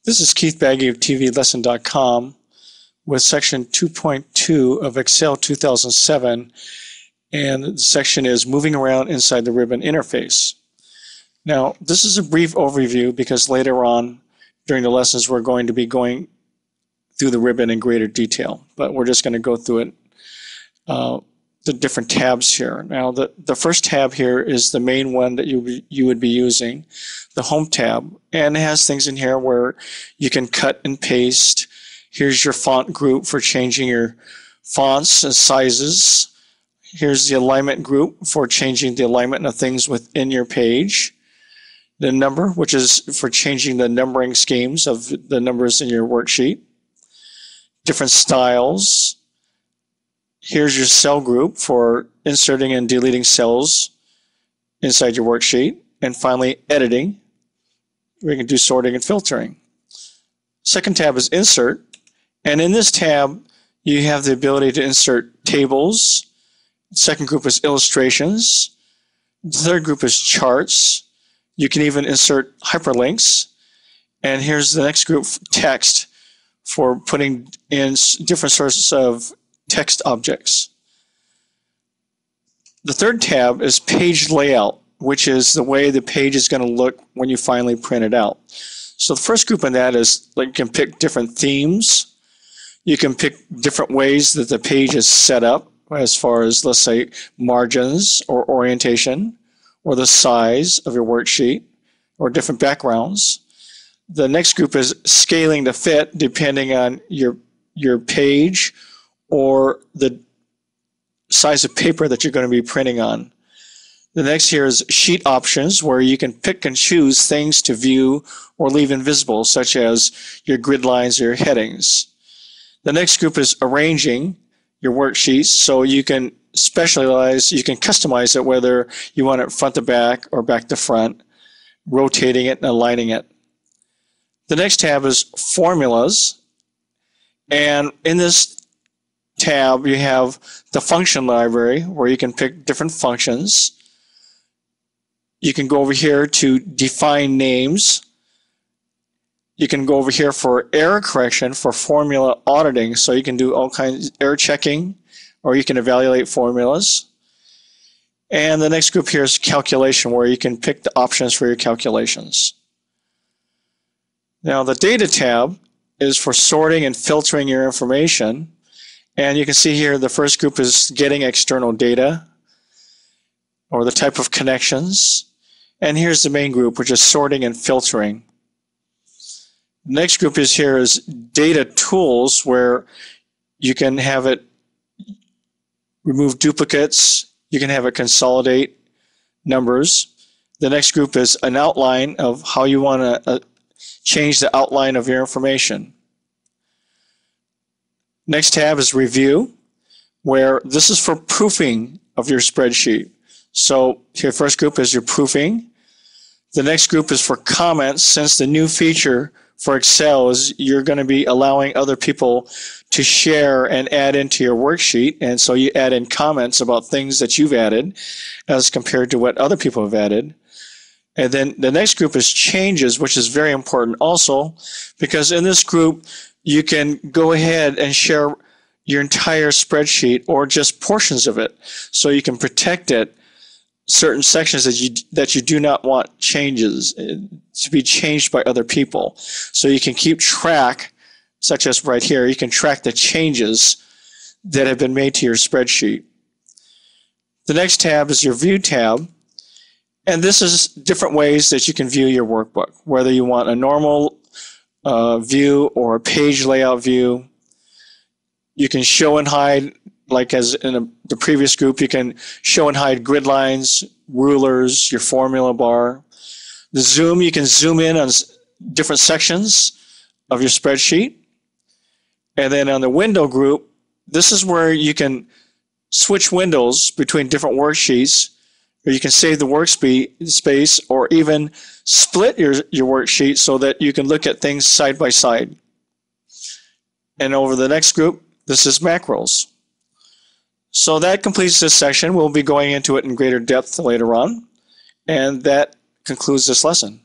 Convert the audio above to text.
This is Keith Baggy of tvlesson.com with section 2.2 of Excel 2007, and the section is moving around inside the ribbon interface. Now, this is a brief overview because later on during the lessons we're going to be going through the ribbon in greater detail, but we're just going to go through it, the different tabs here. Now, the first tab here is the main one that you would be using, the Home tab, and it has things in here where you can cut and paste. Here's your font group for changing your fonts and sizes. Here's the alignment group for changing the alignment of things within your page. The number, which is for changing the numbering schemes of the numbers in your worksheet. Different styles. Here's your cell group for inserting and deleting cells inside your worksheet. And finally, editing, where you can do sorting and filtering. Second tab is Insert. And in this tab, you have the ability to insert tables. Second group is Illustrations. The third group is Charts. You can even insert hyperlinks. And here's the next group, Text, for putting in different sources of text objects. The third tab is Page Layout, which is the way the page is going to look when you finally print it out. So the first group in that is, like, you can pick different themes. You can pick different ways that the page is set up as far as, let's say, margins or orientation or the size of your worksheet or different backgrounds. The next group is scaling to fit depending on your page or the size of paper that you're going to be printing on. The next here is sheet options, where you can pick and choose things to view or leave invisible, such as your grid lines or your headings. The next group is arranging your worksheets, so you can specialize, you can customize it, whether you want it front to back or back to front, rotating it and aligning it. The next tab is Formulas, and in this tab you have the function library where you can pick different functions. You can go over here to define names. You can go over here for error correction for formula auditing, so you can do all kinds of error checking, or you can evaluate formulas. And the next group here is calculation, where you can pick the options for your calculations. Now the data tab is for sorting and filtering your information. And you can see here the first group is getting external data or the type of connections. And here's the main group, which is sorting and filtering. The next group is here is data tools, where you can have it remove duplicates. You can have it consolidate numbers. The next group is an outline of how you want to change the outline of your information. Next tab is Review, where this is for proofing of your spreadsheet. So your first group is your proofing. The next group is for comments, since the new feature for Excel is you're going to be allowing other people to share and add into your worksheet, and so you add in comments about things that you've added as compared to what other people have added. And then the next group is Changes, which is very important also, because in this group you can go ahead and share your entire spreadsheet or just portions of it, so you can protect it, certain sections that you do not want changes to be changed by other people. So you can keep track, such as right here, you can track the changes that have been made to your spreadsheet. The next tab is your View tab, and this is different ways that you can view your workbook, whether you want a normal view or a page layout view. You can show and hide, like as in the previous group, you can show and hide grid lines, rulers, your formula bar. The zoom, you can zoom in on different sections of your spreadsheet. And then on the window group, this is where you can switch windows between different worksheets, or you can save the workspace, or even split your worksheet so that you can look at things side by side. And over the next group, this is macros. So that completes this section. We'll be going into it in greater depth later on. And that concludes this lesson.